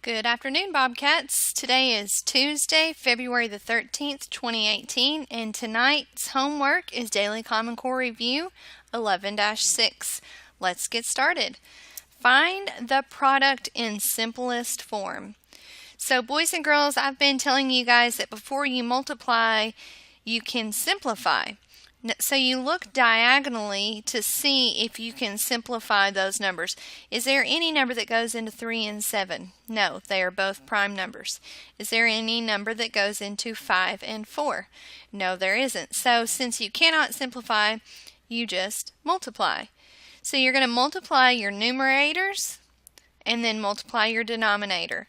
Good afternoon, Bobcats. Today is Tuesday, February the 13th, 2018, and tonight's homework is Daily Common Core Review 11-6. Let's get started. Find the product in simplest form. So, boys and girls, I've been telling you guys that before you multiply, you can simplify. So you look diagonally to see if you can simplify those numbers. Is there any number that goes into 3 and 7? No, they are both prime numbers. Is there any number that goes into 5 and 4? No, there isn't. So since you cannot simplify, you just multiply. So you're going to multiply your numerators and then multiply your denominator.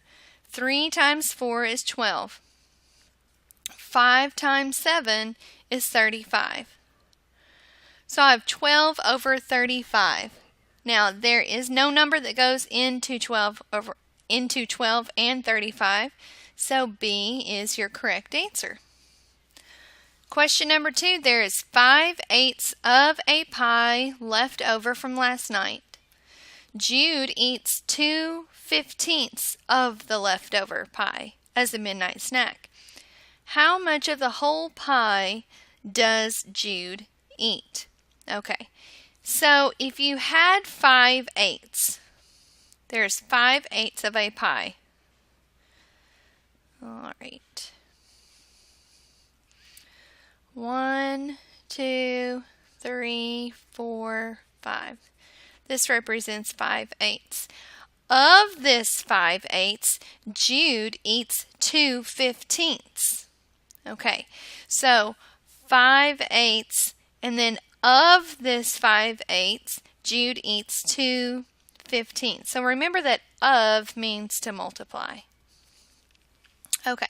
3 times 4 is 12. 5 times 7 is 35. So I have 12 over 35. Now there is no number that goes into 12 and 35, so B is your correct answer. Question number 2, there is 5/8 of a pie left over from last night. Jude eats 2/15 of the leftover pie as a midnight snack. How much of the whole pie does Jude eat? Okay, so if you had 5/8, there's 5/8 of a pie. All right. 1, 2, 3, 4, 5. This represents 5/8. Of this 5/8, Jude eats 2/15. Okay, so 5/8, and then of this 5/8, Jude eats 2/15. So remember that of means to multiply. Okay,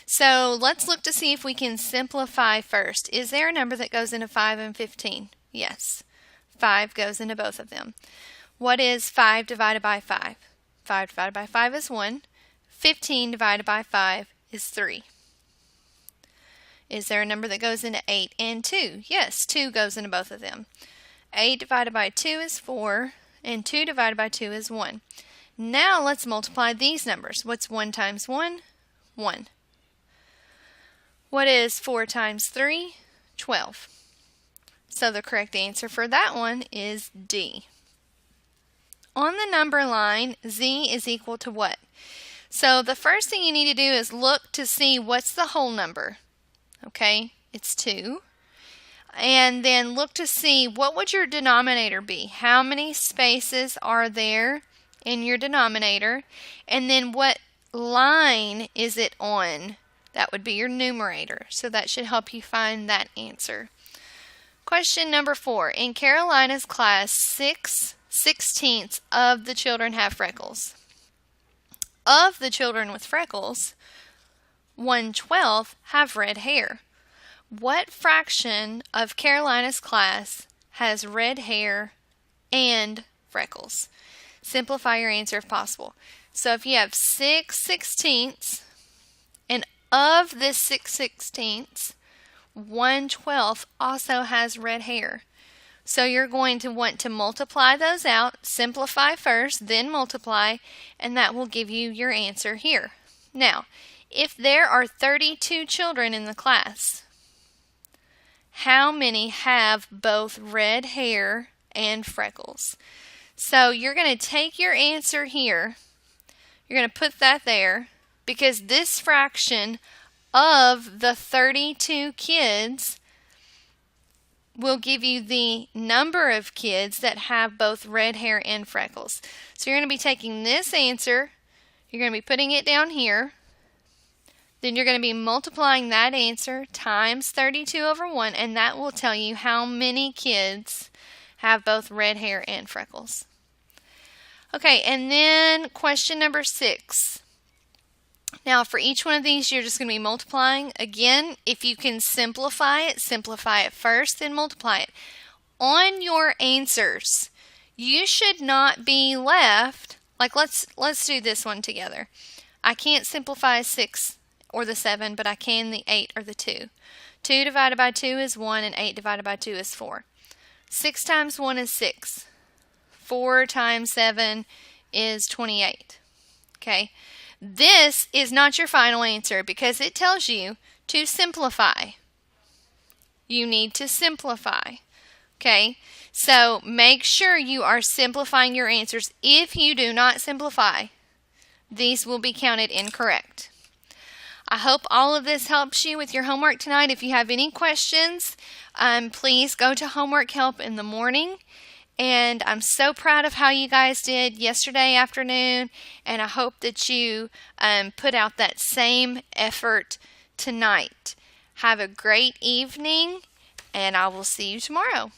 so let's look to see if we can simplify first. Is there a number that goes into 5 and 15? Yes, 5 goes into both of them. What is 5 divided by 5? 5 divided by 5 is 1. 15 divided by 5 is 3. Is there a number that goes into 8 and 2? Yes, 2 goes into both of them. 8 divided by 2 is 4, and 2 divided by 2 is 1. Now let's multiply these numbers. What's 1 times 1? 1. What is 4 times 3? 12. So the correct answer for that one is D. On the number line, Z is equal to what? So the first thing you need to do is look to see what's the whole number. Okay, it's 2. And then look to see what would your denominator be. How many spaces are there in your denominator? And then what line is it on? That would be your numerator. So that should help you find that answer. Question number 4. In Carolina's class, 6/16 of the children have freckles. Of the children with freckles, 1/12 have red hair. What fraction of Carolina's class has red hair and freckles? Simplify your answer if possible. So if you have 6/16, and of this 6/16, 1/12 also has red hair. So you're going to want to multiply those out, simplify first, then multiply, and that will give you your answer here. Now, if there are 32 children in the class, how many have both red hair and freckles? So you're going to take your answer here, you're going to put that there, because this fraction of the 32 kids will give you the number of kids that have both red hair and freckles. So you're going to be taking this answer, you're going to be putting it down here, then you're going to be multiplying that answer times 32 over 1, and that will tell you how many kids have both red hair and freckles. Okay, and then question number 6. Now for each one of these, you're just going to be multiplying. Again, if you can simplify it first, then multiply it. On your answers, you should not be left, like let's do this one together. I can't simplify 6 or the 7, but I can the 8 or the 2. 2 divided by 2 is 1, and 8 divided by 2 is 4. 6 times 1 is 6. 4 times 7 is 28. Okay, This is not your final answer because it tells you to simplify. You need to simplify. Okay? So make sure you are simplifying your answers. If you do not simplify, these will be counted incorrect. I hope all of this helps you with your homework tonight. If you have any questions, please go to homework help in the morning. And I'm so proud of how you guys did yesterday afternoon. And I hope that you put out that same effort tonight. Have a great evening, and I will see you tomorrow.